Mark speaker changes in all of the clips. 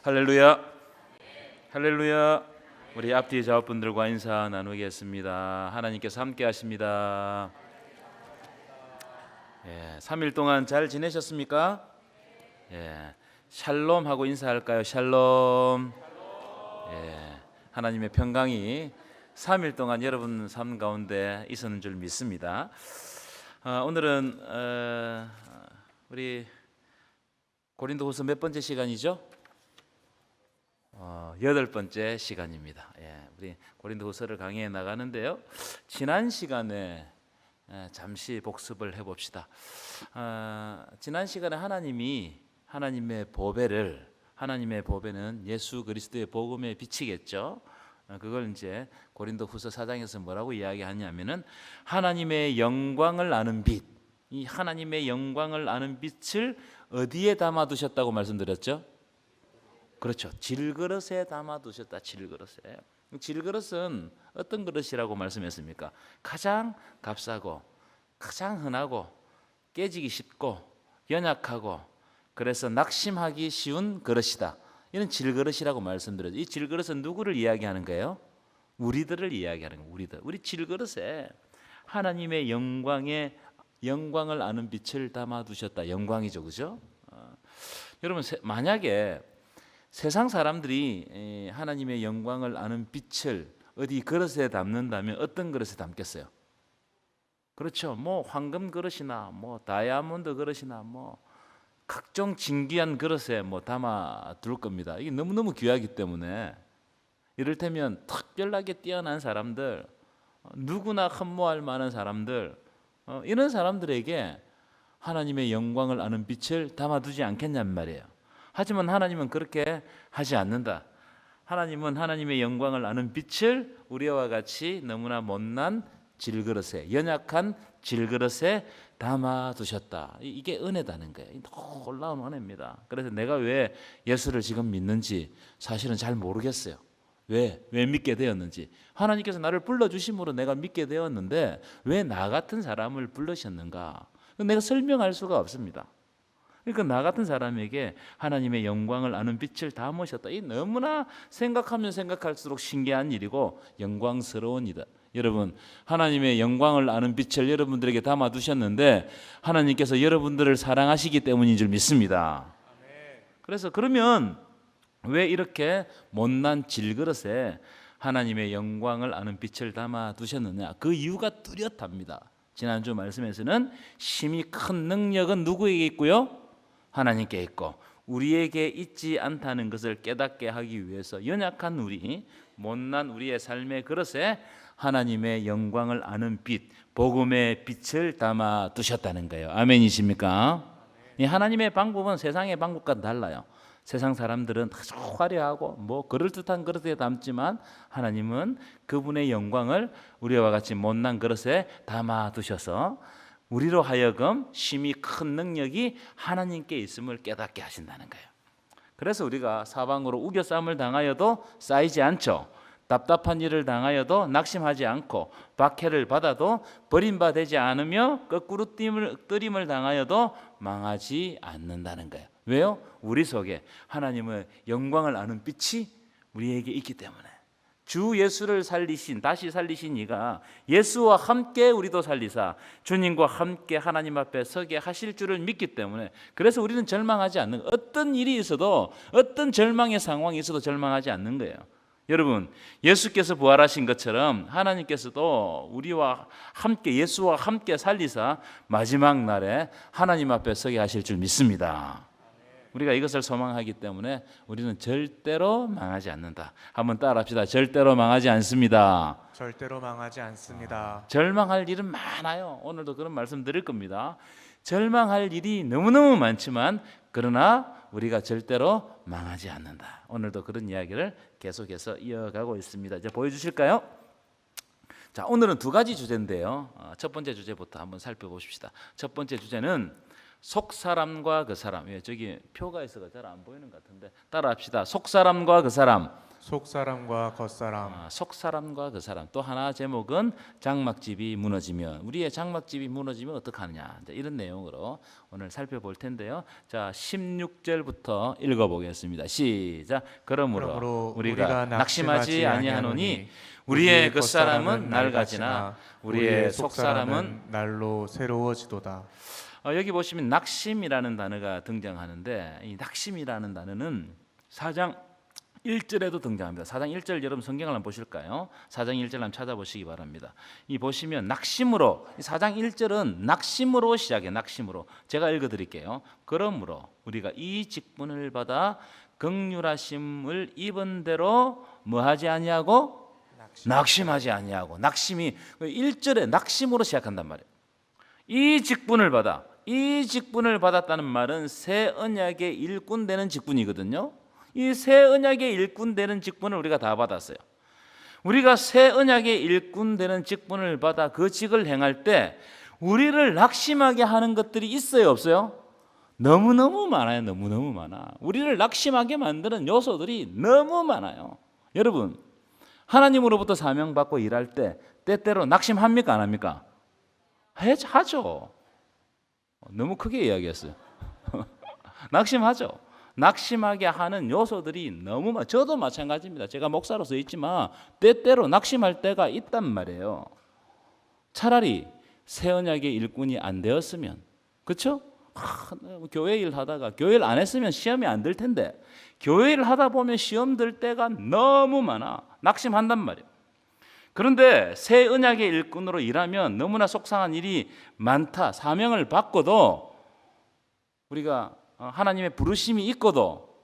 Speaker 1: 할렐루야, 할렐루야. 우리 앞뒤 좌우분들과 인사 나누겠습니다. 하나님께서 함께 하십니다. 3일 동안 잘 지내셨습니까? 샬롬 하고 인사할까요? 샬롬. 하나님의 평강이 3일 동안 여러분 삶 가운데 있었는 줄 믿습니다. 오늘은 우리 고린도후서 몇 번째 시간이죠? 8번째 시간입니다. 우리 고린도후서를 강의해 나가는데요. 지난 시간에 잠시 복습을 해봅시다. 지난 시간에 하나님의 보배는 예수 그리스도의 복음의 빛이겠죠. 그걸 이제 고린도후서 4장에서 뭐라고 이야기하냐면은 하나님의 영광을 아는 빛, 이 하나님의 영광을 아는 빛을 어디에 담아두셨다고 말씀드렸죠? 그렇죠. 질그릇에 담아두셨다. 질그릇에. 질그릇은 어떤 그릇이라고 말씀했습니까? 가장 값싸고 가장 흔하고 깨지기 쉽고 연약하고 그래서 낙심하기 쉬운 그릇이다. 이런 질그릇이라고 말씀드렸죠. 이 질그릇은 누구를 이야기하는 거예요? 우리들을 이야기하는 거예요. 우리 질그릇에 하나님의 영광을 아는 빛을 담아두셨다. 영광이죠, 그죠? 여러분, 만약에 세상 사람들이 하나님의 영광을 아는 빛을 어디 그릇에 담는다면 어떤 그릇에 담겠어요? 그렇죠. 뭐 황금 그릇이나 뭐 다이아몬드 그릇이나 뭐 각종 진귀한 그릇에 뭐 담아 둘 겁니다. 이게 너무너무 귀하기 때문에 이를테면 특별하게 뛰어난 사람들, 누구나 흠모할 만한 사람들, 이런 사람들에게 하나님의 영광을 아는 빛을 담아두지 않겠냔 말이에요. 하지만 하나님은 그렇게 하지 않는다. 하나님은 하나님의 영광을 아는 빛을 우리와 같이 너무나 못난 질그릇에, 연약한 질그릇에 담아두셨다. 이게 은혜다는 거예요. 놀라운 은혜입니다. 그래서 내가 왜 예수를 지금 믿는지 사실은 잘 모르겠어요. 왜 믿게 되었는지. 하나님께서 나를 불러주심으로 내가 믿게 되었는데 왜 나 같은 사람을 부르셨는가? 내가 설명할 수가 없습니다. 그러니까 나 같은 사람에게 하나님의 영광을 아는 빛을 담으셨다. 이 너무나 생각하면 생각할수록 신기한 일이고 영광스러운 일이다. 여러분, 하나님의 영광을 아는 빛을 여러분들에게 담아두셨는데 하나님께서 여러분들을 사랑하시기 때문인 줄 믿습니다. 그래서 그러면 왜 이렇게 못난 질그릇에 하나님의 영광을 아는 빛을 담아두셨느냐? 그 이유가 뚜렷합니다. 지난주 말씀에서는 심히 큰 능력은 누구에게 있고요? 하나님께 있고 우리에게 있지 않다는 것을 깨닫게 하기 위해서 연약한 우리, 못난 우리의 삶의 그릇에 하나님의 영광을 아는 빛, 복음의 빛을 담아 두셨다는 거예요. 아멘이십니까? 이 하나님의 방법은 세상의 방법과 달라요. 세상 사람들은 아주 화려하고 뭐 그럴듯한 그릇에 담지만 하나님은 그분의 영광을 우리와 같이 못난 그릇에 담아 두셔서 우리로 하여금 심히 큰 능력이 하나님께 있음을 깨닫게 하신다는 거예요. 그래서 우리가 사방으로 우겨쌈을 당하여도 쌓이지 않죠. 답답한 일을 당하여도 낙심하지 않고 박해를 받아도 버림받지 않으며 거꾸로 뜨림을 당하여도 망하지 않는다는 거예요. 왜요? 우리 속에 하나님의 영광을 아는 빛이 우리에게 있기 때문에. 주 예수를 다시 살리신 이가 예수와 함께 우리도 살리사 주님과 함께 하나님 앞에 서게 하실 줄을 믿기 때문에 그래서 우리는 절망하지 않는 거예요. 어떤 일이 있어도 어떤 절망의 상황이 있어도 절망하지 않는 거예요. 여러분, 예수께서 부활하신 것처럼 하나님께서도 우리와 함께 예수와 함께 살리사 마지막 날에 하나님 앞에 서게 하실 줄 믿습니다. 우리가 이것을 소망하기 때문에 우리는 절대로 망하지 않는다. 한번 따라합시다. 절대로 망하지 않습니다.
Speaker 2: 절대로 망하지 않습니다.
Speaker 1: 절망할 일은 많아요. 오늘도 그런 말씀 드릴 겁니다. 절망할 일이 너무너무 많지만 그러나 우리가 절대로 망하지 않는다. 오늘도 그런 이야기를 계속해서 이어가고 있습니다. 이제 보여주실까요? 자, 오늘은 두 가지 주제인데요. 첫 번째 주제부터 한번 살펴보십시다. 첫 번째 주제는 속 사람과 그 사람. 저기 표가 있어서 잘 안 보이는 것 같은데 따라합시다. 속 사람과 그 사람.
Speaker 2: 속사람과 겉사람.
Speaker 1: 속사람과 그 사람. 또 하나 제목은 장막집이 무너지면, 우리의 장막집이 무너지면 어떡하느냐, 이런 내용으로 오늘 살펴볼 텐데요. 자, 16절부터 읽어보겠습니다. 시작. 그러므로 우리가 낙심하지 아니하노니 우리의 겉사람은 낡아지나 우리의 속사람은
Speaker 2: 날로 새로워지도다.
Speaker 1: 여기 보시면 낙심이라는 단어가 등장하는데, 이 낙심이라는 단어는 4장 1절에도 등장합니다. 4장 1절 여러분 성경을 한번 보실까요? 4장 1절 한번 찾아보시기 바랍니다. 이 보시면 낙심으로, 4장 1절은 낙심으로 시작해요. 낙심으로. 제가 읽어드릴게요. 그러므로 우리가 이 직분을 받아 긍휼하심을 입은 대로 뭐하지 아니하고 낙심하지 아니하고. 낙심이 1절에 낙심으로 시작한단 말이에요. 이 직분을 받아, 이 직분을 받았다는 말은 새 언약의 일꾼 되는 직분이거든요. 이 새 언약의 일꾼 되는 직분을 우리가 다 받았어요. 우리가 새 언약의 일꾼 되는 직분을 받아 그 직을 행할 때 우리를 낙심하게 하는 것들이 있어요, 없어요? 너무너무 많아요. 너무너무 많아. 우리를 낙심하게 만드는 요소들이 너무 많아요. 여러분, 하나님으로부터 사명받고 일할 때 때때로 낙심합니까, 안 합니까? 하죠. 너무 크게 이야기했어요. 낙심하죠. 낙심하게 하는 요소들이 너무 많아요. 저도 마찬가지입니다. 제가 목사로서 있지만 때때로 낙심할 때가 있단 말이에요. 차라리 새 언약의 일꾼이 안 되었으면, 그렇죠? 교회 일 하다가, 교회 일 안 했으면 시험이 안 들 텐데 교회 일 하다 보면 시험 들 때가 너무 많아. 낙심한단 말이에요. 그런데 새 언약의 일꾼으로 일하면 너무나 속상한 일이 많다. 사명을 받고도, 우리가 하나님의 부르심이 있고도,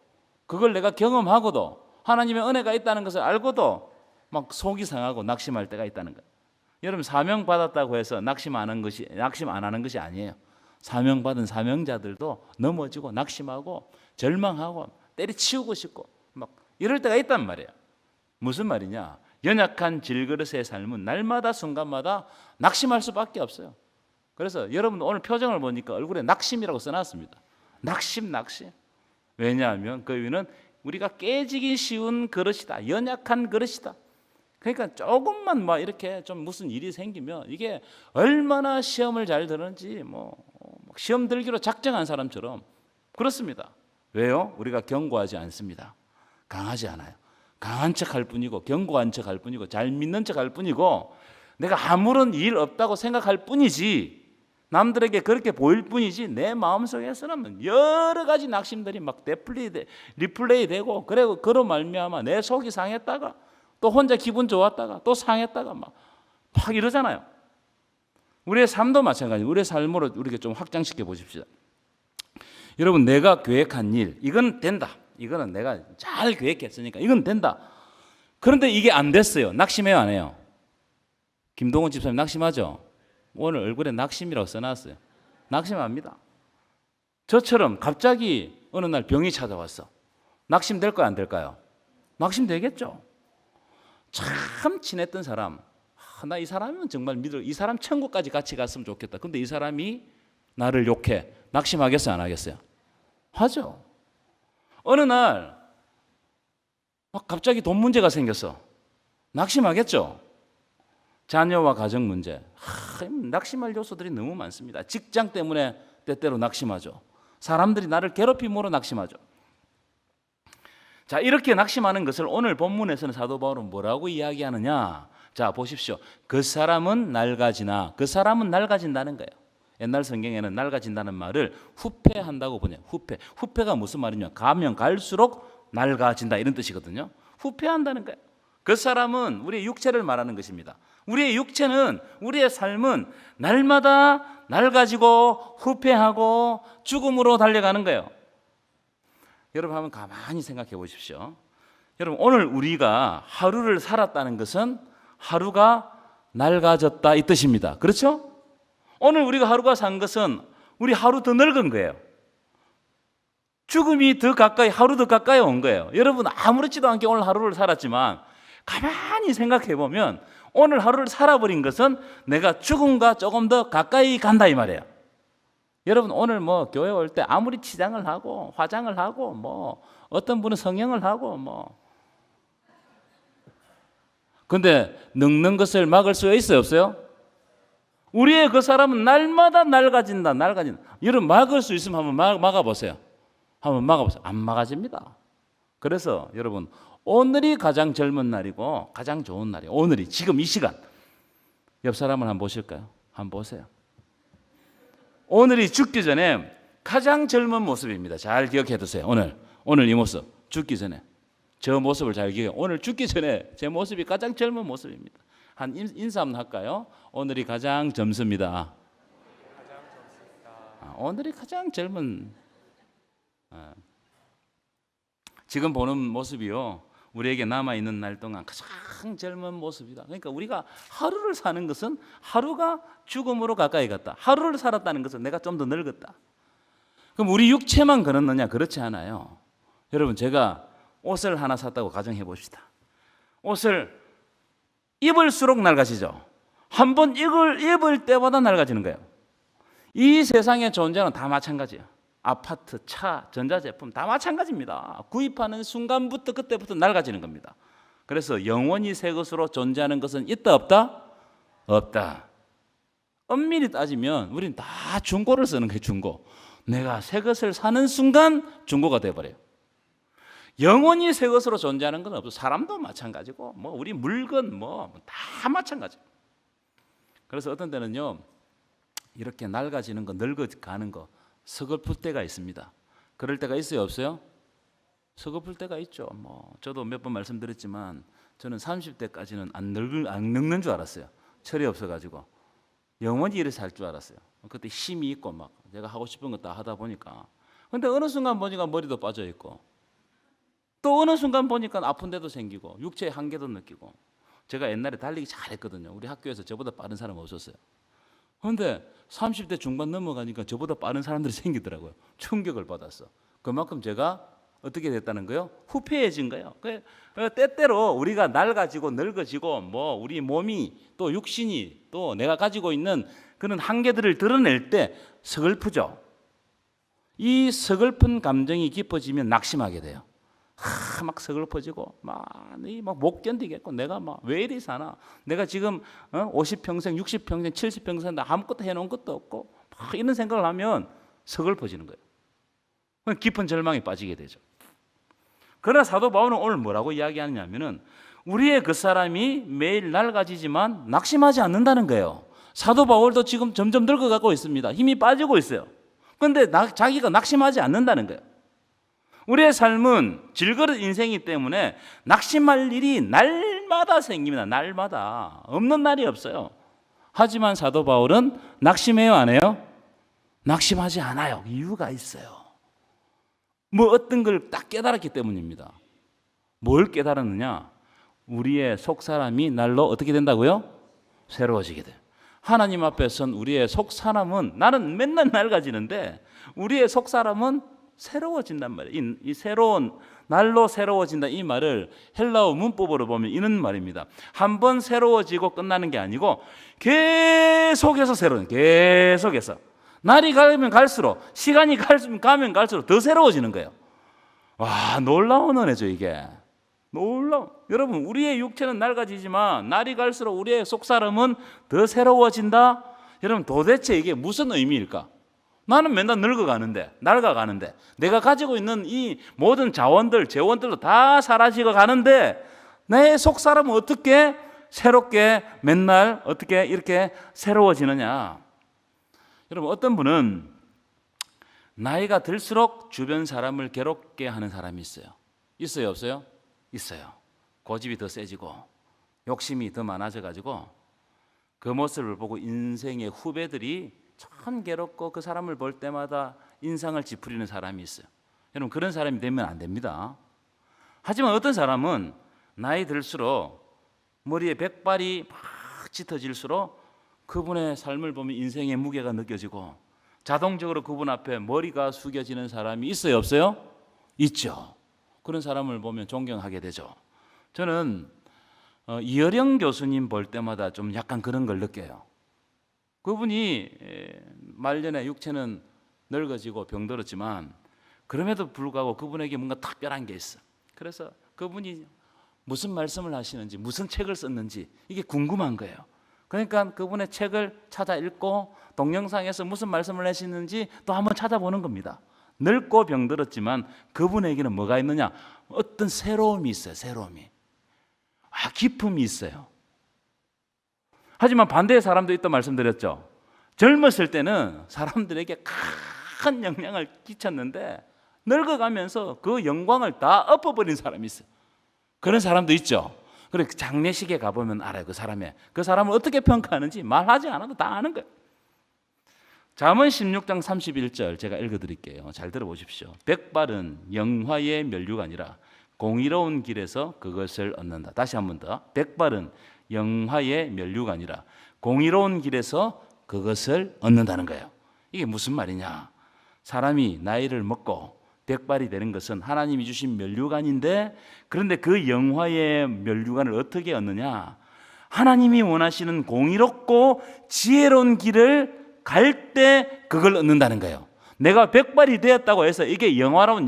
Speaker 1: 그걸 내가 경험하고도, 하나님의 은혜가 있다는 것을 알고도 막 속이 상하고 낙심할 때가 있다는 거예요. 여러분, 사명 받았다고 해서 낙심 안 하는 것이 아니에요. 사명 받은 사명자들도 넘어지고 낙심하고 절망하고 때려치우고 싶고 막 이럴 때가 있단 말이에요. 무슨 말이냐? 연약한 질그릇의 삶은 날마다 순간마다 낙심할 수밖에 없어요. 그래서 여러분 오늘 표정을 보니까 얼굴에 낙심이라고 써놨습니다. 낙심. 왜냐하면 그 이유는 우리가 깨지기 쉬운 그릇이다. 연약한 그릇이다. 그러니까 조금만 막 이렇게 좀 무슨 일이 생기면 이게 얼마나 시험을 잘 드는지 시험 들기로 작정한 사람처럼 그렇습니다. 왜요? 우리가 견고하지 않습니다. 강하지 않아요. 강한 척할 뿐이고, 견고한 척할 뿐이고, 잘 믿는 척할 뿐이고, 내가 아무런 일 없다고 생각할 뿐이지, 남들에게 그렇게 보일 뿐이지, 내 마음속에서는 여러 가지 낙심들이 막 리플레이 되고, 그로 말미암아 내 속이 상했다가 또 혼자 기분 좋았다가 또 상했다가 막 이러잖아요. 우리의 삶도 마찬가지예요. 우리의 삶으로 우리가 좀 확장시켜 보십시다. 여러분, 내가 계획한 일, 이건 된다. 이거는 내가 잘 계획했으니까 이건 된다. 그런데 이게 안 됐어요. 낙심해요, 안 해요? 김동원 집사님 낙심하죠? 오늘 얼굴에 낙심이라고 써놨어요. 낙심합니다. 저처럼 갑자기 어느 날 병이 찾아왔어. 낙심될까요, 안 될까요? 낙심되겠죠. 참 친했던 사람, 나 이 사람은 정말 믿어, 이 사람 천국까지 같이 갔으면 좋겠다. 근데 이 사람이 나를 욕해. 낙심하겠어요, 안 하겠어요? 하죠. 어느 날 갑자기 돈 문제가 생겼어. 낙심하겠죠. 자녀와 가정 문제, 낙심할 요소들이 너무 많습니다. 직장 때문에 때때로 낙심하죠. 사람들이 나를 괴롭힘으로 낙심하죠. 자, 이렇게 낙심하는 것을 오늘 본문에서는 사도 바울은 뭐라고 이야기하느냐? 자, 보십시오. 그 사람은 낡아지나, 그 사람은 낡아진다는 거예요. 옛날 성경에는 낡아진다는 말을 후패한다고 보내요. 후패가 무슨 말이냐? 가면 갈수록 낡아진다, 이런 뜻이거든요. 후패한다는 거예요. 그 사람은 우리의 육체를 말하는 것입니다. 우리의 육체는, 우리의 삶은 날마다 낡아지고 후패하고 죽음으로 달려가는 거예요. 여러분 한번 가만히 생각해 보십시오. 여러분, 오늘 우리가 하루를 살았다는 것은 하루가 낡아졌다 이 뜻입니다. 그렇죠? 오늘 우리가 하루가 산 것은 우리 하루 더 늙은 거예요. 죽음이 더 가까이, 하루 더 가까이 온 거예요. 여러분 아무렇지도 않게 오늘 하루를 살았지만 가만히 생각해 보면 오늘 하루를 살아버린 것은 내가 죽음과 조금 더 가까이 간다 이 말이에요. 여러분 오늘 교회 올 때 아무리 치장을 하고 화장을 하고 어떤 분은 성형을 하고 근데 늙는 것을 막을 수가 있어요, 없어요? 우리의 그 사람은 날마다 낡아진다. 여러분 막을 수 있으면 한번 막아보세요. 한번 막아보세요. 안 막아집니다. 그래서 여러분 오늘이 가장 젊은 날이고 가장 좋은 날이에요. 오늘이 지금 이 시간. 옆 사람을 한번 보실까요? 한번 보세요. 오늘이 죽기 전에 가장 젊은 모습입니다. 잘 기억해 두세요. 오늘 이 모습 죽기 전에 저 모습을 잘 기억해. 오늘 죽기 전에 제 모습이 가장 젊은 모습입니다. 한 인사 한번 할까요? 오늘이 가장 젊습니다. 오늘이 가장 젊은 지금 보는 모습이요. 우리에게 남아있는 날 동안 가장 젊은 모습이다. 그러니까 우리가 하루를 사는 것은 하루가 죽음으로 가까이 갔다. 하루를 살았다는 것은 내가 좀 더 늙었다. 그럼 우리 육체만 그렇느냐? 그렇지 않아요. 여러분 제가 옷을 하나 샀다고 가정해 봅시다. 옷을 입을수록 낡아지죠. 한번 이걸 입을 때마다 낡아지는 거예요. 이 세상의 존재는 다 마찬가지예요. 아파트, 차, 전자제품 다 마찬가지입니다. 구입하는 순간부터 그때부터 낡아지는 겁니다. 그래서 영원히 새 것으로 존재하는 것은 있다 없다? 없다. 엄밀히 따지면 우리는 다 중고를 쓰는 거예요. 중고. 내가 새 것을 사는 순간 중고가 돼버려요. 영원히 새 것으로 존재하는 건 없어. 사람도 마찬가지고 뭐 우리 물건 뭐 다 마찬가지. 그래서 어떤 때는요 이렇게 낡아지는 거, 늙어가는 거 서글플 때가 있습니다. 그럴 때가 있어요, 없어요? 서글플 때가 있죠. 뭐 저도 몇 번 말씀드렸지만 저는 30대까지는 안 늙는 줄 알았어요. 철이 없어가지고 영원히 이래 살 줄 알았어요. 그때 힘이 있고 막 제가 하고 싶은 거 다 하다 보니까. 근데 어느 순간 보니까 머리도 빠져 있고 또 어느 순간 보니까 아픈 데도 생기고 육체의 한계도 느끼고. 제가 옛날에 달리기 잘했거든요. 우리 학교에서 저보다 빠른 사람 없었어요. 그런데 30대 중반 넘어가니까 저보다 빠른 사람들이 생기더라고요. 충격을 받았어. 그만큼 제가 어떻게 됐다는 거예요? 후패해진 거예요. 때때로 우리가 낡아지고 늙어지고 뭐 우리 몸이 또 육신이 또 내가 가지고 있는 그런 한계들을 드러낼 때 서글프죠. 이 서글픈 감정이 깊어지면 낙심하게 돼요. 막 서글퍼지고 막 못 견디겠고 내가 막 왜 이리 사나? 내가 지금 50평생, 60평생, 70평생 사는데 아무것도 해놓은 것도 없고 막 이런 생각을 하면 서글퍼지는 거예요. 깊은 절망에 빠지게 되죠. 그러나 사도 바울은 오늘 뭐라고 이야기하느냐면은 우리의 그 사람이 매일 낡아지지만 낙심하지 않는다는 거예요. 사도 바울도 지금 점점 늙어가고 있습니다. 힘이 빠지고 있어요. 그런데 자기가 낙심하지 않는다는 거예요. 우리의 삶은 질그릇 인생이기 때문에 낙심할 일이 날마다 생깁니다. 날마다. 없는 날이 없어요. 하지만 사도 바울은 낙심해요, 안 해요? 낙심하지 않아요. 이유가 있어요. 뭐 어떤 걸 딱 깨달았기 때문입니다. 뭘 깨달았느냐? 우리의 속사람이 날로 어떻게 된다고요? 새로워지게 돼요. 하나님 앞에 선 우리의 속사람은 나는 맨날 낡아지는데 우리의 속사람은 새로워진단 말이에요. 이 새로운 날로 새로워진다 이 말을 헬라어 문법으로 보면 이런 말입니다. 한번 새로워지고 끝나는 게 아니고 계속해서 새로운 계속해서 날이 가면 갈수록 시간이 가면 갈수록 더 새로워지는 거예요. 와 놀라운 은혜죠 이게. 놀라운. 여러분 우리의 육체는 낡아지지만 날이 갈수록 우리의 속사람은 더 새로워진다. 여러분 도대체 이게 무슨 의미일까? 나는 맨날 늙어가는데 낡아가는데 내가 가지고 있는 이 모든 자원들 재원들도 다 사라지고 가는데 내 속사람은 어떻게 새롭게 맨날 어떻게 이렇게 새로워지느냐. 여러분 어떤 분은 나이가 들수록 주변 사람을 괴롭게 하는 사람이 있어요. 있어요 없어요? 있어요. 고집이 더 세지고 욕심이 더 많아져 가지고 그 모습을 보고 인생의 후배들이 참 괴롭고 그 사람을 볼 때마다 인상을 찌푸리는 사람이 있어요. 여러분 그런 사람이 되면 안 됩니다. 하지만 어떤 사람은 나이 들수록 머리에 백발이 막 짙어질수록 그분의 삶을 보면 인생의 무게가 느껴지고 자동적으로 그분 앞에 머리가 숙여지는 사람이 있어요 없어요? 있죠. 그런 사람을 보면 존경하게 되죠. 저는 이어령 교수님 볼 때마다 좀 약간 그런 걸 느껴요. 그분이 말년에 육체는 늙어지고 병들었지만 그럼에도 불구하고 그분에게 뭔가 특별한 게 있어. 그래서 그분이 무슨 말씀을 하시는지, 무슨 책을 썼는지 이게 궁금한 거예요. 그러니까 그분의 책을 찾아 읽고 동영상에서 무슨 말씀을 하시는지 또 한번 찾아보는 겁니다. 늙고 병들었지만 그분에게는 뭐가 있느냐? 어떤 새로움이 있어요. 새로움이. 기품이 있어요. 하지만 반대의 사람도 있다 말씀드렸죠. 젊었을 때는 사람들에게 큰 영향을 끼쳤는데 늙어가면서 그 영광을 다 엎어버린 사람이 있어요. 그런 사람도 있죠. 그래 장례식에 가보면 알아요. 그 사람을 어떻게 평가하는지 말하지 않아도 다 아는 거예요. 잠언 16장 31절 제가 읽어드릴게요. 잘 들어보십시오. 백발은 영화의 면류가 아니라 공의로운 길에서 그것을 얻는다. 다시 한 번 더. 백발은 영화의 면류가 아니라 공의로운 길에서 그것을 얻는다는 거예요. 이게 무슨 말이냐? 사람이 나이를 먹고 백발이 되는 것은 하나님이 주신 면류관인데, 그런데 그 영화의 면류관을 어떻게 얻느냐? 하나님이 원하시는 공의롭고 지혜로운 길을 갈 때 그걸 얻는다는 거예요. 내가 백발이 되었다고 해서 이게 영화로운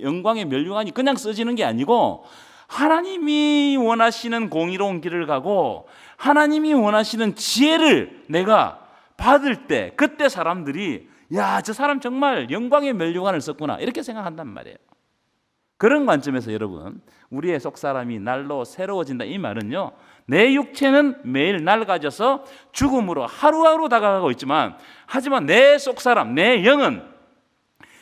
Speaker 1: 영광의 면류관이 그냥 써지는 게 아니고 하나님이 원하시는 공의로운 길을 가고 하나님이 원하시는 지혜를 내가 받을 때, 그때 사람들이 야, 저 사람 정말 영광의 면류관을 썼구나 이렇게 생각한단 말이에요. 그런 관점에서 여러분, 우리의 속사람이 날로 새로워진다 이 말은요, 내 육체는 매일 낡아져서 죽음으로 하루하루 다가가고 있지만, 하지만 내 속사람, 내 영은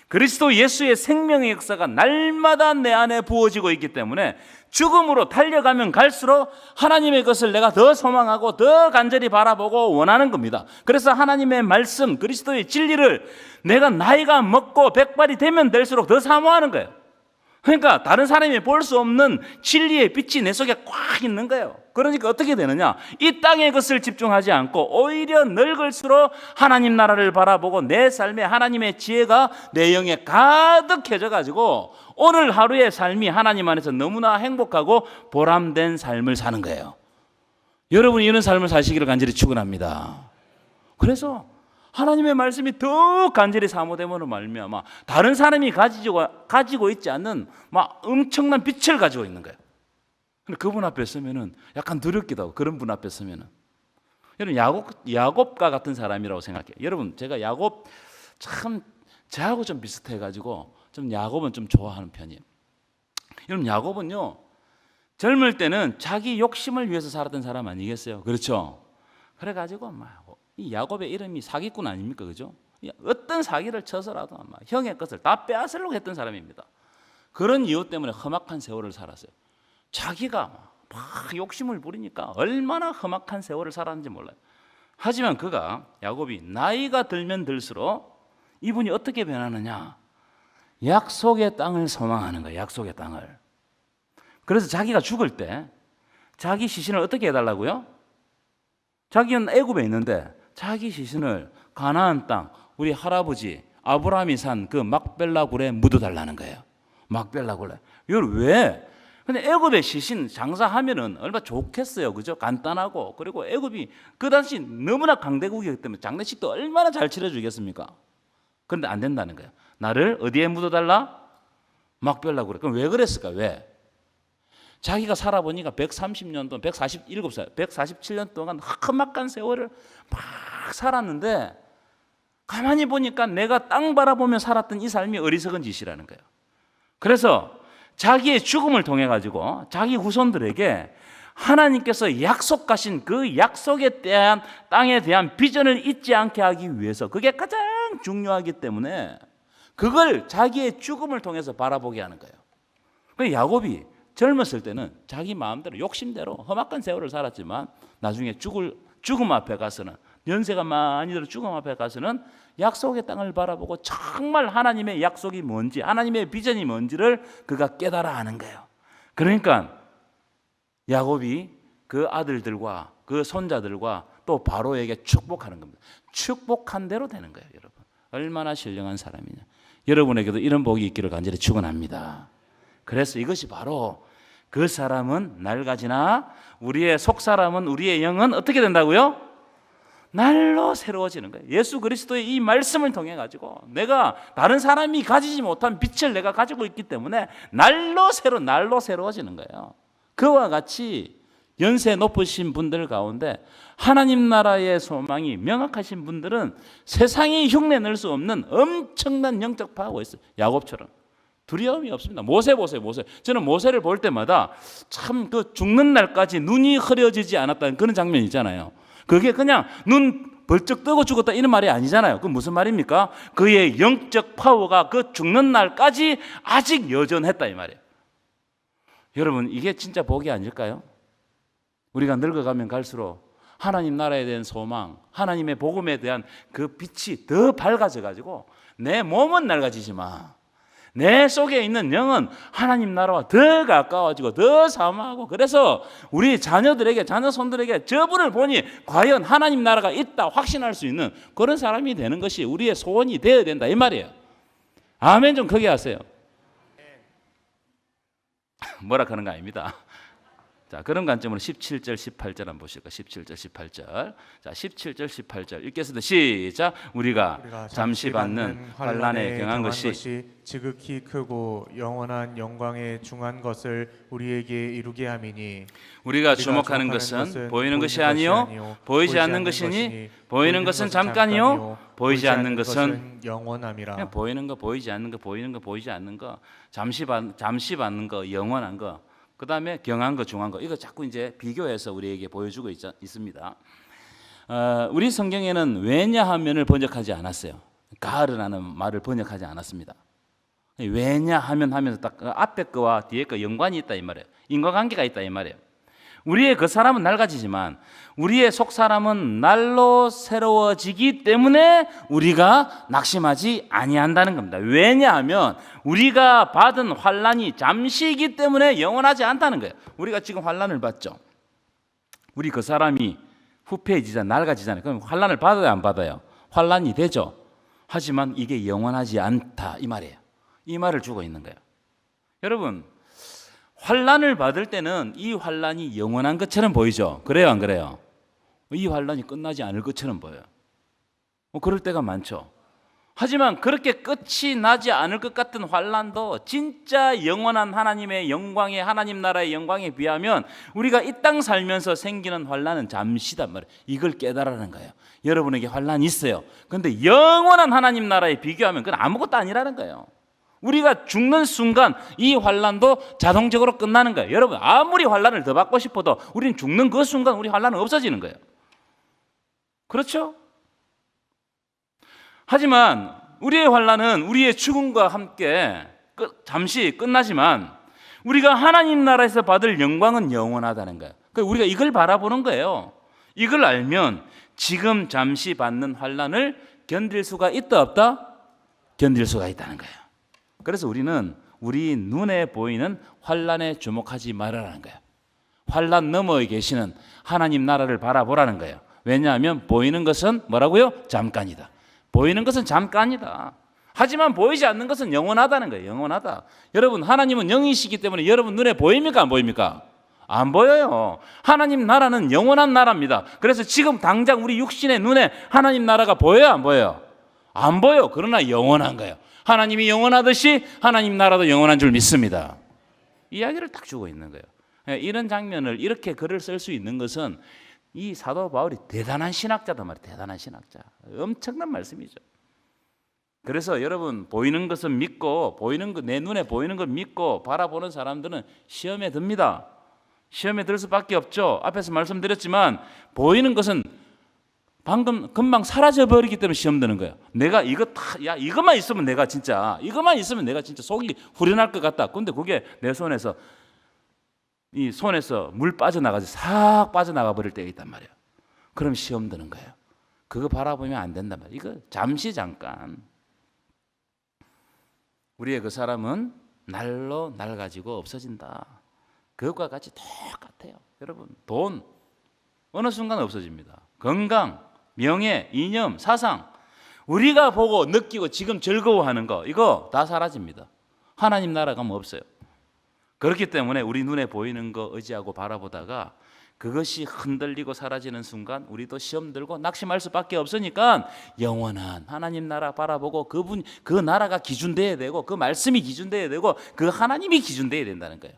Speaker 1: 그리스도 예수의 생명의 역사가 날마다 내 안에 부어지고 있기 때문에 죽음으로 달려가면 갈수록 하나님의 것을 내가 더 소망하고 더 간절히 바라보고 원하는 겁니다. 그래서 하나님의 말씀, 그리스도의 진리를 내가 나이가 먹고 백발이 되면 될수록 더 사모하는 거예요. 그러니까 다른 사람이 볼 수 없는 진리의 빛이 내 속에 꽉 있는 거예요. 그러니까 어떻게 되느냐? 이 땅의 것을 집중하지 않고 오히려 늙을수록 하나님 나라를 바라보고 내 삶에 하나님의 지혜가 내 영에 가득해져 가지고 오늘 하루의 삶이 하나님 안에서 너무나 행복하고 보람된 삶을 사는 거예요. 여러분이 이런 삶을 사시기를 간절히 축원합니다. 그래서 하나님의 말씀이 더 간절히 사모됨으로 말미암아 다른 사람이 가지고 있지 않는 막 엄청난 빛을 가지고 있는 거예요. 근데 그분 앞에 서면은 약간 두렵기도 하고, 그런 분 앞에 서면은 여러분 야곱과 같은 사람이라고 생각해요. 여러분 제가 야곱 참 저하고 좀 비슷해가지고 좀 야곱은 좀 좋아하는 편이에요. 여러분 야곱은요 젊을 때는 자기 욕심을 위해서 살았던 사람 아니겠어요? 그렇죠? 그래가지고 막 이 야곱의 이름이 사기꾼 아닙니까? 그죠? 어떤 사기를 쳐서라도 아마 형의 것을 다 빼앗으려고 했던 사람입니다. 그런 이유 때문에 험악한 세월을 살았어요. 자기가 막 욕심을 부리니까 얼마나 험악한 세월을 살았는지 몰라요. 하지만 야곱이 나이가 들면 들수록 이분이 어떻게 변하느냐? 약속의 땅을 소망하는 거예요. 약속의 땅을. 그래서 자기가 죽을 때 자기 시신을 어떻게 해달라고요? 자기는 애굽에 있는데 자기 시신을 가나안 땅, 우리 할아버지 아브라함이 산 그 막벨라 굴에 묻어달라는 거예요. 막벨라 굴에. 이걸 왜? 근데 애굽의 시신 장사하면은 얼마나 좋겠어요, 그죠? 간단하고, 그리고 애굽이 그 당시 너무나 강대국이기 때문에 장례식도 얼마나 잘 치러주겠습니까? 그런데 안 된다는 거예요. 나를 어디에 묻어달라? 막벨라 굴에. 그럼 왜 그랬을까? 왜? 자기가 살아보니까 130년 동안 147살, 147년 동안 험악한 세월을 막 살았는데 가만히 보니까 내가 땅 바라보며 살았던 이 삶이 어리석은 짓이라는 거예요. 그래서 자기의 죽음을 통해 가지고 자기 후손들에게 하나님께서 약속하신 그 약속에 대한 땅에 대한 비전을 잊지 않게 하기 위해서, 그게 가장 중요하기 때문에 그걸 자기의 죽음을 통해서 바라보게 하는 거예요. 그 야곱이 젊었을 때는 자기 마음대로 욕심대로 험악한 세월을 살았지만 나중에 죽음 앞에 가서는, 연세가 많이 들어 죽음 앞에 가서는 약속의 땅을 바라보고 정말 하나님의 약속이 뭔지, 하나님의 비전이 뭔지를 그가 깨달아 하는 거예요. 그러니까 야곱이 그 아들들과 그 손자들과 또 바로에게 축복하는 겁니다. 축복한 대로 되는 거예요. 여러분 얼마나 신령한 사람이냐. 여러분에게도 이런 복이 있기를 간절히 축원합니다. 그래서 이것이 바로 그 사람은 낡아지나 우리의 속사람은, 우리의 영은 어떻게 된다고요? 날로 새로워지는 거예요. 예수 그리스도의 이 말씀을 통해 가지고 내가 다른 사람이 가지지 못한 빛을 내가 가지고 있기 때문에 날로 새로워지는 거예요. 그와 같이 연세 높으신 분들 가운데 하나님 나라의 소망이 명확하신 분들은 세상이 흉내낼 수 없는 엄청난 영적 파워가 있어요. 야곱처럼 두려움이 없습니다. 모세 보세요, 모세. 저는 모세를 볼 때마다 참 그 죽는 날까지 눈이 흐려지지 않았다는 그런 장면이 있잖아요. 그게 그냥 눈 벌쩍 뜨고 죽었다 이런 말이 아니잖아요. 그 무슨 말입니까? 그의 영적 파워가 그 죽는 날까지 아직 여전했다 이 말이에요. 여러분, 이게 진짜 복이 아닐까요? 우리가 늙어가면 갈수록 하나님 나라에 대한 소망, 하나님의 복음에 대한 그 빛이 더 밝아져 가지고 내 몸은 낡아지지만 내 속에 있는 영은 하나님 나라와 더 가까워지고 더 사모하고, 그래서 우리 자녀들에게, 자녀 손들에게 저분을 보니 과연 하나님 나라가 있다 확신할 수 있는 그런 사람이 되는 것이 우리의 소원이 되어야 된다 이 말이에요. 아멘 좀 크게 하세요. 뭐라 하는 거 아닙니다. 자, 그런 관점으로 17절, 18절 한번 보실까? 17절, 18절. 자, 17절, 18절 읽겠습니다. 시작. 우리가 잠시 받는 환난에 경한 것이
Speaker 2: 지극히 크고 영원한 영광에 중한 것을 우리에게 이루게 함이니,
Speaker 1: 우리가 주목하는 것은 보이는 것이 아니요 보이지 않는 것이니, 보이는 것은 잠깐이요 보이지 않는 것은
Speaker 2: 영원함이라.
Speaker 1: 그냥 보이는 거, 보이지 않는 거, 보이는 거, 보이지 않는 거, 잠시 받는 거, 영원한 거, 그 다음에 경한 거, 중한 거, 이거 자꾸 이제 비교해서 우리에게 보여주고 있습니다. 우리 성경에는 왜냐하면을 번역하지 않았어요. 가르라는 말을 번역하지 않았습니다. 왜냐하면 하면서 딱 앞에 거와 뒤에 거 연관이 있다 이 말이에요. 인과관계가 있다 이 말이에요. 우리의 그 사람은 낡아지지만 우리의 속 사람은 날로 새로워지기 때문에 우리가 낙심하지 아니한다는 겁니다. 왜냐하면 우리가 받은 환난이 잠시이기 때문에 영원하지 않다는 거예요. 우리가 지금 환난을 받죠. 우리 그 사람이 후패해지잖아요. 낡아지잖아요. 그럼 환난을 받아야 안 받아요? 환난이 되죠. 하지만 이게 영원하지 않다 이 말이에요. 이 말을 주고 있는 거예요. 여러분, 환난을 받을 때는 이 환난이 영원한 것처럼 보이죠. 그래요, 안 그래요? 이 환난이 끝나지 않을 것처럼 보여요. 그럴 때가 많죠. 하지만 그렇게 끝이 나지 않을 것 같은 환난도 진짜 영원한 하나님의 영광에, 하나님 나라의 영광에 비하면 우리가 이 땅 살면서 생기는 환난은 잠시단 말이에요. 이걸 깨달으라는 거예요. 여러분에게 환난이 있어요. 그런데 영원한 하나님 나라에 비교하면 그건 아무것도 아니라는 거예요. 우리가 죽는 순간 이 환난도 자동적으로 끝나는 거예요. 여러분, 아무리 환난을 더 받고 싶어도 우리는 죽는 그 순간 우리 환난은 없어지는 거예요. 그렇죠? 하지만 우리의 환난은 우리의 죽음과 함께 잠시 끝나지만 우리가 하나님 나라에서 받을 영광은 영원하다는 거예요. 그러니까 우리가 이걸 바라보는 거예요. 이걸 알면 지금 잠시 받는 환난을 견딜 수가 있다 없다? 견딜 수가 있다는 거예요. 그래서 우리는 우리 눈에 보이는 환난에 주목하지 말아라는 거예요. 환난 너머에 계시는 하나님 나라를 바라보라는 거예요. 왜냐하면 보이는 것은 뭐라고요? 잠깐이다. 보이는 것은 잠깐이다. 하지만 보이지 않는 것은 영원하다는 거예요. 영원하다. 여러분, 하나님은 영이시기 때문에 여러분 눈에 보입니까? 안 보입니까? 안 보여요. 하나님 나라는 영원한 나라입니다. 그래서 지금 당장 우리 육신의 눈에 하나님 나라가 보여요? 안 보여요? 안 보여. 그러나 영원한 거예요. 하나님이 영원하듯이 하나님 나라도 영원한 줄 믿습니다. 이야기를 딱 주고 있는 거예요. 이런 장면을 이렇게 글을 쓸 수 있는 것은 이 사도 바울이 대단한 신학자단 말이에요. 대단한 신학자. 엄청난 말씀이죠. 그래서 여러분, 보이는 것은 믿고, 보이는 것, 내 눈에 보이는 걸 믿고 바라보는 사람들은 시험에 듭니다. 시험에 들 수밖에 없죠. 앞에서 말씀드렸지만 보이는 것은 방금 금방 사라져 버리기 때문에 시험 드는 거예요. 내가 이것만 있으면 내가 진짜 속이 후련할 것 같다. 근데 그게 내 손에서 이 손에서 물 빠져나가서 싹 빠져나가 버릴 때가 있단 말이에요. 그럼 시험 드는 거예요. 그거 바라보면 안 된단 말이에요. 이거 잠시 잠깐. 우리의 그 사람은 날로 낡아지고 없어진다. 그것과 같이 똑같아요. 여러분, 돈 어느 순간 없어집니다. 건강, 명예, 이념, 사상, 우리가 보고 느끼고 지금 즐거워하는 거, 이거 다 사라집니다. 하나님 나라 가면 없어요. 그렇기 때문에 우리 눈에 보이는 거 의지하고 바라보다가 그것이 흔들리고 사라지는 순간 우리도 시험 들고 낙심할 수밖에 없으니까 영원한 하나님 나라 바라보고 그 나라가 기준돼야 되고 그 말씀이 기준돼야 되고 그 하나님이 기준돼야 된다는 거예요.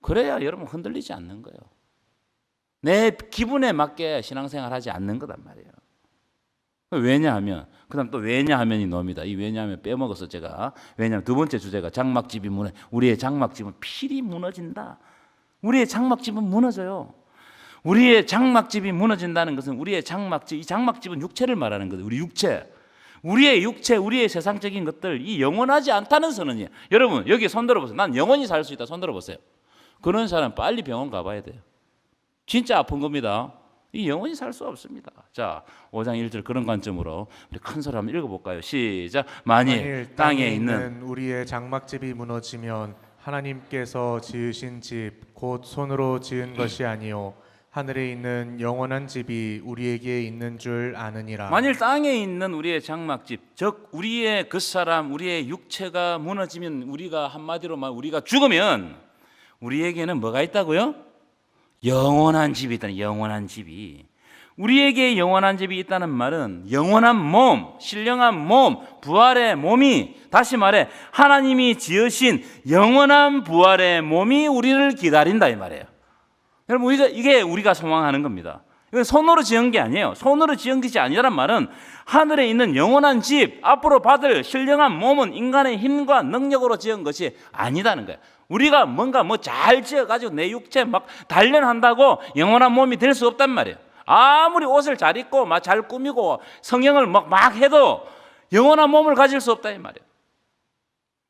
Speaker 1: 그래야 여러분 흔들리지 않는 거예요. 내 기분에 맞게 신앙생활하지 않는 거단 말이에요. 왜냐하면 그다음 또 왜냐하면이 나옵니다. 이 왜냐하면 빼먹어서 제가 왜냐하면 두 번째 주제가 장막집이 우리의 장막집은 필히 무너진다. 우리의 장막집은 무너져요. 우리의 장막집이 무너진다는 것은 우리의 장막집, 이 장막집은 육체를 말하는 거예요. 우리 육체. 우리의 육체, 우리의 세상적인 것들 이 영원하지 않다는 선언이에요. 여러분 여기 손 들어보세요. 난 영원히 살 수 있다. 손 들어보세요. 그런 사람 빨리 병원 가봐야 돼요. 진짜 아픈 겁니다. 이 영원히 살 수 없습니다. 자, 5장 1절 그런 관점으로 우리 큰 소리 한번 읽어볼까요? 시작. 만일 땅에 있는
Speaker 2: 우리의 장막집이 무너지면 하나님께서 지으신 집 곧 손으로 지은 것이 아니요 하늘에 있는 영원한 집이 우리에게 있는 줄 아느니라.
Speaker 1: 만일 땅에 있는 우리의 장막집, 즉 우리의 그 사람, 우리의 육체가 무너지면 우리가 한마디로 말 우리가 죽으면 우리에게는 뭐가 있다고요? 영원한 집이 있다는 영원한 집이. 우리에게 영원한 집이 있다는 말은 영원한 몸, 신령한 몸, 부활의 몸이 다시 말해 하나님이 지으신 영원한 부활의 몸이 우리를 기다린다 이 말이에요. 여러분 이게 우리가 소망하는 겁니다. 이건 손으로 지은 게 아니에요. 손으로 지은 것이 아니라는 말은 하늘에 있는 영원한 집, 앞으로 받을 신령한 몸은 인간의 힘과 능력으로 지은 것이 아니다는 거예요. 우리가 뭔가 잘 지어가지고 내 육체 막 단련한다고 영원한 몸이 될 수 없단 말이에요. 아무리 옷을 잘 입고 막 잘 꾸미고 성형을 막 해도 영원한 몸을 가질 수 없다 이 말이에요.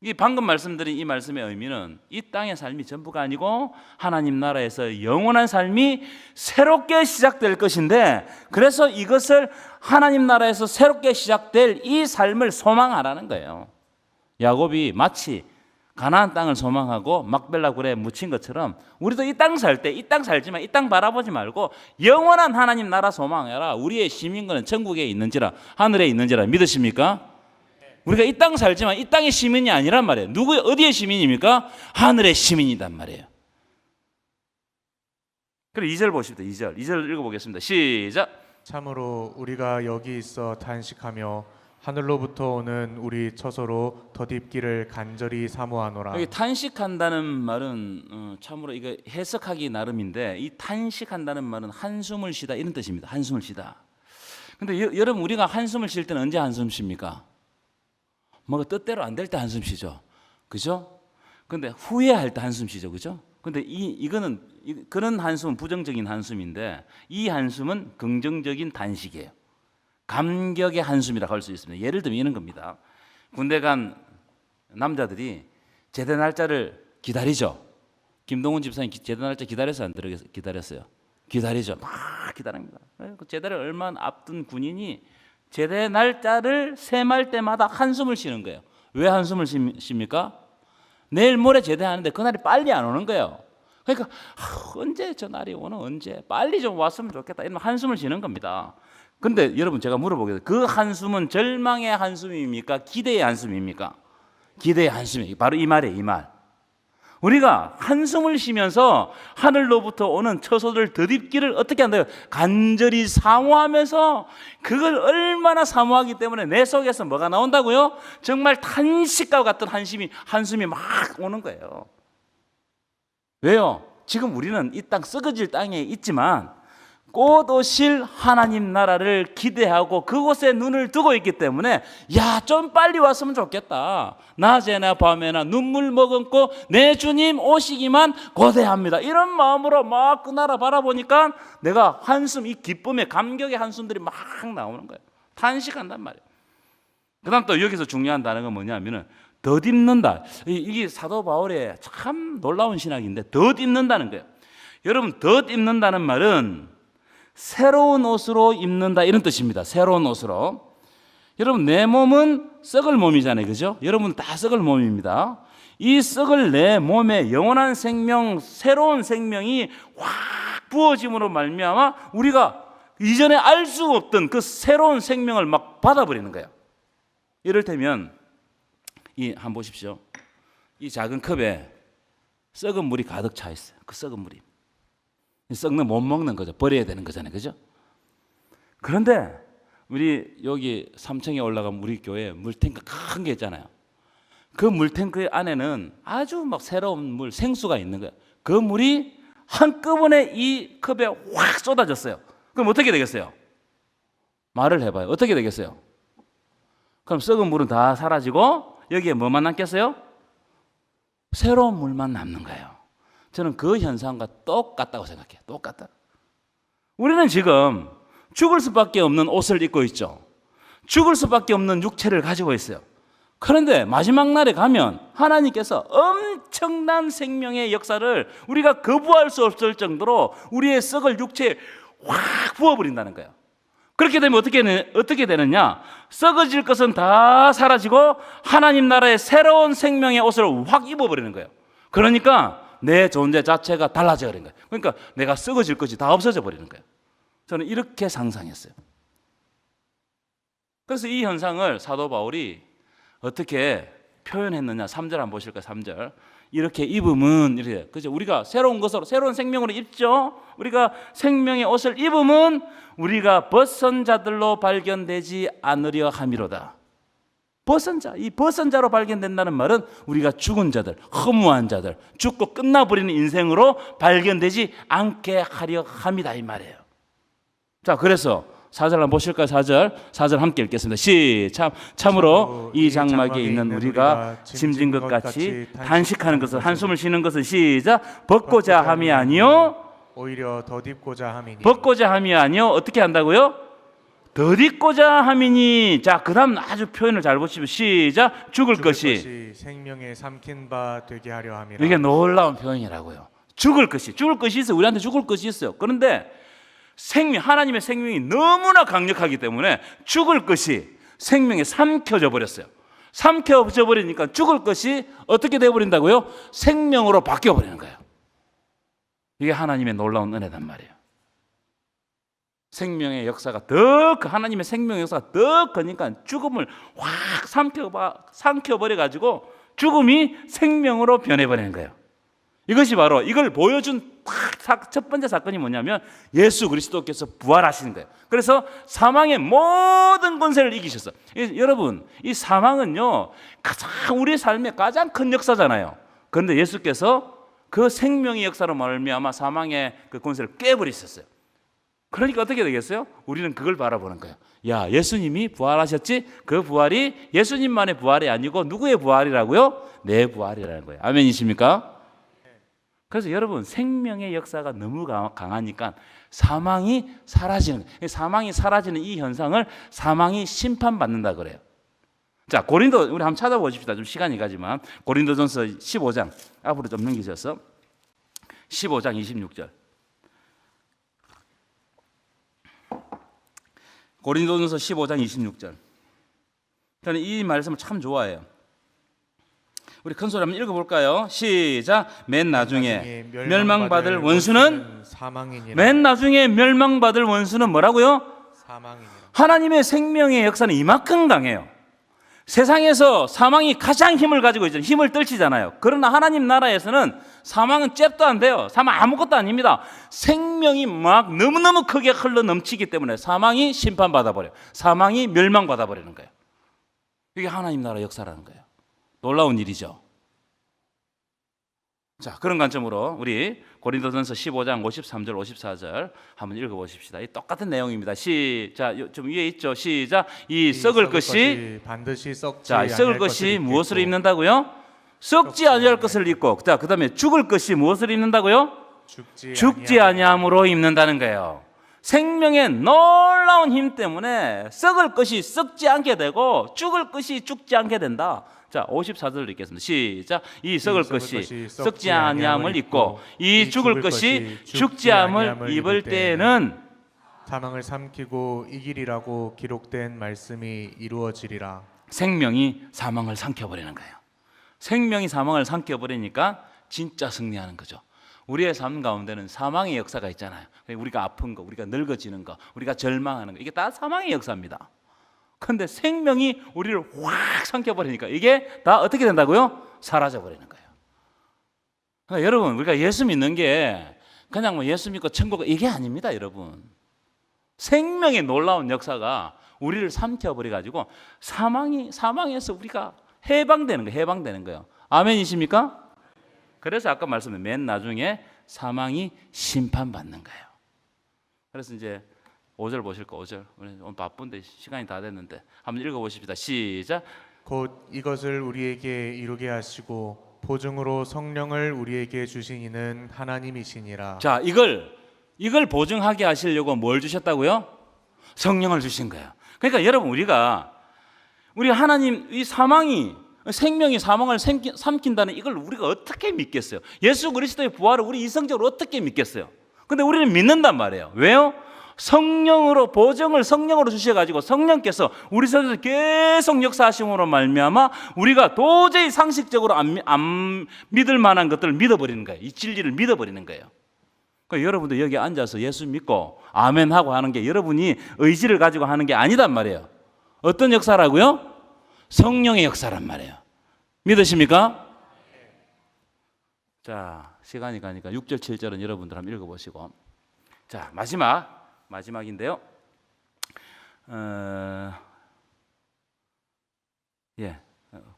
Speaker 1: 이 방금 말씀드린 이 말씀의 의미는 이 땅의 삶이 전부가 아니고 하나님 나라에서 영원한 삶이 새롭게 시작될 것인데 그래서 이것을 하나님 나라에서 새롭게 시작될 이 삶을 소망하라는 거예요. 야곱이 마치 가나안 땅을 소망하고 막벨라 굴에 묻힌 것처럼 우리도 이 땅 살 때 이 땅 살지만 이 땅 바라보지 말고 영원한 하나님 나라 소망해라. 우리의 시민권은 천국에 있는지라 하늘에 있는지라 믿으십니까? 우리가 이 땅 살지만 이 땅의 시민이 아니란 말이에요. 어디의 시민입니까? 하늘의 시민이란 말이에요. 그럼 2절 보십시다. 2절 읽어보겠습니다. 시작.
Speaker 2: 참으로 우리가 여기 있어 단식하며 하늘로부터 오는 우리 처소로 덧입기를 간절히 사모하노라.
Speaker 1: 여기 탄식한다는 말은 참으로 이거 해석하기 나름인데 이 탄식한다는 말은 한숨을 쉬다 이런 뜻입니다. 한숨을 쉬다. 근데 여러분 우리가 한숨을 쉴 때는 언제 한숨 쉽니까? 뭐가 뜻대로 안 될 때 한숨 쉬죠. 그죠? 근데 후회할 때 한숨 쉬죠. 그죠? 근데 이거는 그런 한숨은 부정적인 한숨인데 이 한숨은 긍정적인 단식이에요. 감격의 한숨이라고 할 수 있습니다. 예를 들면 이런 겁니다. 군대 간 남자들이 제대 날짜를 기다리죠. 김동훈 집사님 제대 날짜 기다렸어요? 안 기다렸어요? 기다리죠. 막 기다립니다. 제대를 얼마 앞둔 군인이 제대 날짜를 세말 때마다 한숨을 쉬는 거예요. 왜 한숨을 쉽니까? 내일 모레 제대하는데 그날이 빨리 안 오는 거예요. 그러니까 언제 저 날이 오는 언제 빨리 좀 왔으면 좋겠다 이런 한숨을 쉬는 겁니다. 근데 여러분 제가 물어보겠습니다. 그 한숨은 절망의 한숨입니까? 기대의 한숨입니까? 기대의 한숨이에요. 바로 이 말이에요. 이 말. 우리가 한숨을 쉬면서 하늘로부터 오는 처소를 덧입기를 어떻게 한다요? 간절히 사모하면서 그걸 얼마나 사모하기 때문에 내 속에서 뭐가 나온다고요? 정말 탄식과 같은 한숨이 막 오는 거예요. 왜요? 지금 우리는 이 땅 썩어질 땅에 있지만 곧 오실 하나님 나라를 기대하고 그곳에 눈을 두고 있기 때문에 좀 빨리 왔으면 좋겠다. 낮에나 밤에나 눈물 머금고 내 주님 오시기만 고대합니다. 이런 마음으로 막 그 나라 바라보니까 내가 한숨, 이 기쁨의 감격의 한숨들이 막 나오는 거예요. 탄식한단 말이에요. 그 다음 또 여기서 중요한 단어가 뭐냐면은 덧입는다. 이게 사도 바울의 참 놀라운 신학인데 덧입는다는 거예요. 여러분 덧입는다는 말은 새로운 옷으로 입는다 이런 뜻입니다. 새로운 옷으로. 여러분 내 몸은 썩을 몸이잖아요. 그죠? 여러분 다 썩을 몸입니다. 이 썩을 내 몸에 영원한 생명, 새로운 생명이 확 부어짐으로 말미암아 우리가 이전에 알 수 없던 그 새로운 생명을 막 받아버리는 거예요. 이를테면 한번 보십시오. 이 작은 컵에 썩은 물이 가득 차 있어요. 그 썩은 물이. 썩는 못 먹는 거죠. 버려야 되는 거잖아요. 그죠? 그런데 우리 여기 3층에 올라가면 우리 교회 물탱크 큰 게 있잖아요.
Speaker 3: 그 물탱크 안에는 아주 막 새로운 물, 생수가 있는 거예요. 그 물이 한꺼번에 이 컵에 확 쏟아졌어요. 그럼 어떻게 되겠어요? 말을 해봐요. 어떻게 되겠어요? 그럼 썩은 물은 다 사라지고 여기에 뭐만 남겠어요? 새로운 물만 남는 거예요. 저는 그 현상과 똑같다고 생각해요. 똑같다. 우리는 지금 죽을 수밖에 없는 옷을 입고 있죠. 죽을 수밖에 없는 육체를 가지고 있어요. 그런데 마지막 날에 가면 하나님께서 엄청난 생명의 역사를 우리가 거부할 수 없을 정도로 우리의 썩을 육체에 확 부어버린다는 거예요. 그렇게 되면 어떻게 되느냐? 썩어질 것은 다 사라지고 하나님 나라의 새로운 생명의 옷을 확 입어버리는 거예요. 그러니까 내 존재 자체가 달라져 버리는 거예요. 그러니까 내가 썩어질 것이 다 없어져 버리는 거예요. 저는 이렇게 상상했어요. 그래서 이 현상을 사도 바울이 어떻게 표현했느냐? 3절 한번 보실까요? 3절. 이렇게 입으면 이렇게 그죠? 우리가 새로운 것으로 새로운 생명으로 입죠. 우리가 생명의 옷을 입으면 우리가 벗은 자들로 발견되지 않으려 함이로다. 벗은 자, 이 벗은 자로 발견된다는 말은 우리가 죽은 자들, 허무한 자들, 죽고 끝나버리는 인생으로 발견되지 않게 하려 함이다 이 말이에요. 자, 그래서 4절 한번 보실까요? 4절 함께 읽겠습니다. 시작. 참으로 이 장막에 있는 우리가 짐진 것 같이 단식하는 것은 한숨을 쉬는 것은 시작. 벗고자 함이 아니요
Speaker 2: 오히려 덧입고자 함이니.
Speaker 3: 벗고자 함이 아니요 어떻게 한다고요? 덧입고자 함이니. 자, 그다음 아주 표현을 잘 보시면 시작. 죽을 것이
Speaker 2: 생명에 삼킨 바 되게 하려 함이라.
Speaker 3: 이게 놀라운 표현이라고요. 죽을 것이 있어요. 우리한테 죽을 것이 있어요. 그런데 하나님의 생명이 너무나 강력하기 때문에 죽을 것이 생명에 삼켜져 버렸어요. 삼켜져 버리니까 죽을 것이 어떻게 되어버린다고요? 생명으로 바뀌어 버리는 거예요. 이게 하나님의 놀라운 은혜단 말이에요. 생명의 역사가 하나님의 생명의 역사가 더 크니까 죽음을 확 삼켜버려 가지고 죽음이 생명으로 변해버리는 거예요. 이것이 바로 이걸 보여준 첫 번째 사건이 뭐냐면 예수 그리스도께서 부활하시는 거예요. 그래서 사망의 모든 권세를 이기셨어요. 여러분, 이 사망은요 가장 우리의 삶의 가장 큰 역사잖아요. 그런데 예수께서 그 생명의 역사로 말미암아 사망의 그 권세를 깨버리셨어요. 그러니까 어떻게 되겠어요? 우리는 그걸 바라보는 거예요. 야, 예수님이 부활하셨지? 그 부활이 예수님만의 부활이 아니고 누구의 부활이라고요? 내 부활이라는 거예요. 아멘이십니까? 그래서 여러분, 생명의 역사가 너무 강하니까 사망이 사라지는 거예요. 사망이 사라지는 이 현상을 사망이 심판받는다 그래요. 자, 고린도 우리 한번 찾아보십시다. 좀 시간이 가지만 고린도전서 15장 앞으로 좀 넘기셔서 15장 26절. 고린도전서 15장 26절. 저는 이 말씀을 참 좋아해요. 우리 큰 소리 한번 읽어볼까요? 시작. 맨 나중에 멸망받을 원수는
Speaker 2: 사망이니라.
Speaker 3: 맨 나중에 멸망받을 원수는 뭐라고요?
Speaker 2: 사망이니라.
Speaker 3: 하나님의 생명의 역사는 이만큼 강해요. 세상에서 사망이 가장 힘을 가지고 있잖아요. 힘을 떨치잖아요. 그러나 하나님 나라에서는 사망은 잽도 안 돼요. 사망 아무것도 아닙니다. 생명이 막 너무너무 크게 흘러 넘치기 때문에 사망이 심판받아버려요. 사망이 멸망받아버리는 거예요. 이게 하나님 나라 역사라는 거예요. 놀라운 일이죠. 자, 그런 관점으로 우리 고린도전서 15장 53절 54절 한번 읽어보십시다. 이 똑같은 내용입니다. 시작. 좀 위에 있죠. 시작. 이 썩을 것이
Speaker 2: 반드시 썩지
Speaker 3: 자, 썩을
Speaker 2: 아니할
Speaker 3: 것이
Speaker 2: 것을
Speaker 3: 무엇을
Speaker 2: 입겠고,
Speaker 3: 입는다고요? 썩지 아니할 것을 입고. 자, 그다음에 죽을 것이 무엇을 입는다고요? 죽지 아니함으로 입는다는 거예요. 생명의 놀라운 힘 때문에 썩을 것이 썩지 않게 되고 죽을 것이 죽지 않게 된다. 자, 54절 읽겠습니다. 시작. 이 썩을 것이 썩지 아니함을 입고 이 죽을 것이 죽지 아니함을 입을 때에는
Speaker 2: 사망을 삼키고 이기리라고 기록된 말씀이 이루어지리라.
Speaker 3: 생명이 사망을 삼켜버리는 거예요. 생명이 사망을 삼켜버리니까 진짜 승리하는 거죠. 우리의 삶 가운데는 사망의 역사가 있잖아요. 우리가 아픈 거, 우리가 늙어지는 거, 우리가 절망하는 거, 이게 다 사망의 역사입니다. 그런데 생명이 우리를 확 삼켜버리니까 이게 다 어떻게 된다고요? 사라져버리는 거예요. 그러니까 여러분, 우리가 예수 믿는 게 그냥 뭐 예수 믿고 천국 이게 아닙니다, 여러분. 생명의 놀라운 역사가 우리를 삼켜버려가지고 사망에서 우리가 해방되는 거예요. 해방되는 거예요. 아멘이십니까? 그래서 아까 말씀드린 맨 나중에 사망이 심판받는 거예요. 그래서 이제 5절 보실 거 5절. 오늘 바쁜데 시간이 다 됐는데 한번 읽어보십시다. 시작.
Speaker 2: 곧 이것을 우리에게 이루게 하시고 보증으로 성령을 우리에게 주신 이는 하나님이시니라.
Speaker 3: 자, 이걸 보증하게 하시려고 뭘 주셨다고요? 성령을 주신 거예요. 그러니까 여러분 우리 하나님 이 생명이 사망을 삼킨다는 이걸 우리가 어떻게 믿겠어요? 예수 그리스도의 부활을 우리 이성적으로 어떻게 믿겠어요? 근데 우리는 믿는단 말이에요. 왜요? 성령으로 보증을 성령으로 주셔가지고 성령께서 우리 속에서 계속 역사하심으로 말미암아 우리가 도저히 상식적으로 안 믿을 만한 것들을 믿어버리는 거예요. 이 진리를 믿어버리는 거예요. 그러니까 여러분도 여기 앉아서 예수 믿고 아멘 하고 하는 게 여러분이 의지를 가지고 하는 게 아니단 말이에요. 어떤 역사라고요? 성령의 역사란 말이에요. 믿으십니까? 자, 시간이 가니까 6절 7절은 여러분들 한번 읽어보시고, 자, 마지막인데요.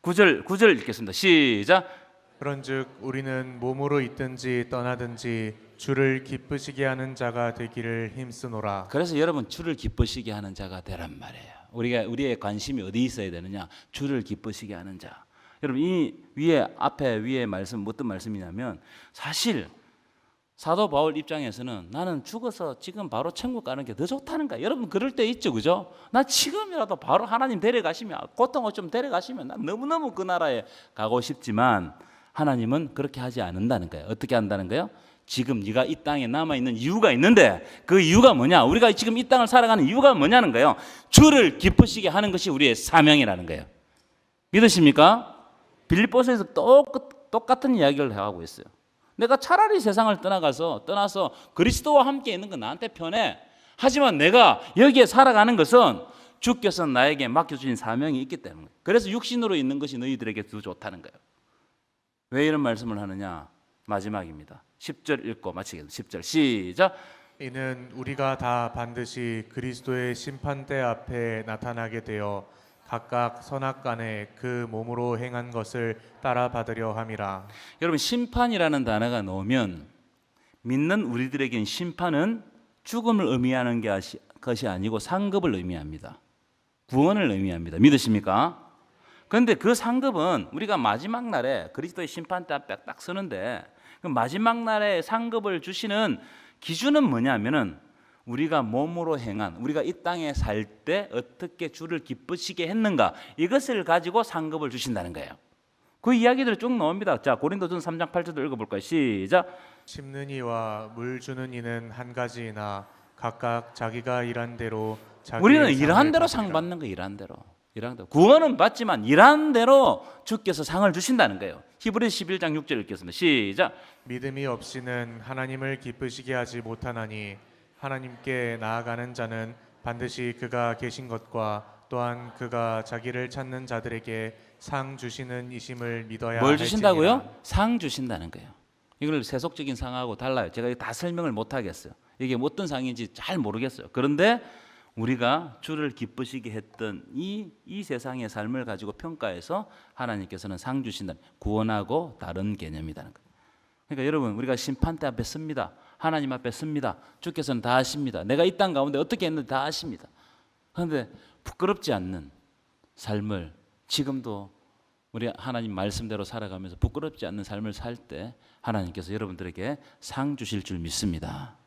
Speaker 3: 9절 읽겠습니다. 시작.
Speaker 2: 그런즉 우리는 몸으로 있든지 떠나든지 주를 기쁘시게 하는 자가 되기를 힘쓰노라.
Speaker 3: 그래서 여러분 주를 기쁘시게 하는 자가 되란 말이에요. 우리의 관심이 어디 있어야 되느냐? 주를 기쁘시게 하는 자. 여러분 이 위에 말씀 어떤 말씀이냐면 사실 사도 바울 입장에서는 나는 죽어서 지금 바로 천국 가는 게 더 좋다는 거야. 여러분 그럴 때 있죠, 그죠? 나 지금이라도 바로 하나님 데려가시면 고통을 좀 데려가시면 난 너무너무 그 나라에 가고 싶지만 하나님은 그렇게 하지 않는다는 거예요. 어떻게 한다는 거예요? 지금 네가 이 땅에 남아있는 이유가 있는데 그 이유가 뭐냐? 우리가 지금 이 땅을 살아가는 이유가 뭐냐는 거예요. 주를 기쁘시게 하는 것이 우리의 사명이라는 거예요. 믿으십니까? 빌립보서에서 똑같은 이야기를 하고 있어요. 내가 차라리 세상을 떠나서 그리스도와 함께 있는 건 나한테 편해. 하지만 내가 여기에 살아가는 것은 주께서 나에게 맡겨주신 사명이 있기 때문에. 그래서 육신으로 있는 것이 너희들에게 더 좋다는 거예요. 왜 이런 말씀을 하느냐? 마지막입니다. 10절 읽고 마치겠습니다. 10절 시작.
Speaker 2: 이는 우리가 다 반드시 그리스도의 심판대 앞에 나타나게 되어 각각 선악간에 그 몸으로 행한 것을 따라 받으려 함이라.
Speaker 3: 여러분 심판이라는 단어가 나오면 믿는 우리들에겐 심판은 죽음을 의미하는 것이 아니고 상급을 의미합니다. 구원을 의미합니다. 믿으십니까? 그런데 그 상급은 우리가 마지막 날에 그리스도의 심판대 앞에 딱 서는데 그 마지막 날에 상급을 주시는 기준은 뭐냐면은 우리가 몸으로 행한 우리가 이 땅에 살 때 어떻게 주를 기쁘시게 했는가 이것을 가지고 상급을 주신다는 거예요. 그 이야기들이 쭉 나옵니다. 자, 고린도전서 3장 8절도 읽어볼까요? 시작.
Speaker 2: 심는 이와 물 주는 이는 한 가지이나 각각 자기가 일한 대로
Speaker 3: 우리는 일한 대로 상 받는 거예요. 일한 대로. 구원은 받지만 일한 대로 주께서 상을 주신다는 거예요. 히브리서 11장 6절 읽겠습니다. 시작.
Speaker 2: 믿음이 없이는 하나님을 기쁘시게 하지 못하나니 하나님께 나아가는 자는 반드시 그가 계신 것과 또한 그가 자기를 찾는 자들에게 상 주시는 이심을 믿어야
Speaker 3: 뭘
Speaker 2: 할지니라.
Speaker 3: 주신다고요? 상 주신다는 거예요. 이걸 세속적인 상하고 달라요. 제가 다 설명을 못 하겠어요. 이게 어떤 상인지 잘 모르겠어요. 그런데 우리가 주를 기쁘시게 했던 이 세상의 삶을 가지고 평가해서 하나님께서는 상 주신다. 구원하고 다른 개념이라는 거예요. 그러니까 여러분 우리가 심판대 앞에 섭니다. 하나님 앞에 섭니다. 주께서는 다 아십니다. 내가 이 땅 가운데 어떻게 했는지 다 아십니다. 그런데 부끄럽지 않는 삶을 지금도 우리 하나님 말씀대로 살아가면서 부끄럽지 않는 삶을 살 때 하나님께서 여러분들에게 상 주실 줄 믿습니다.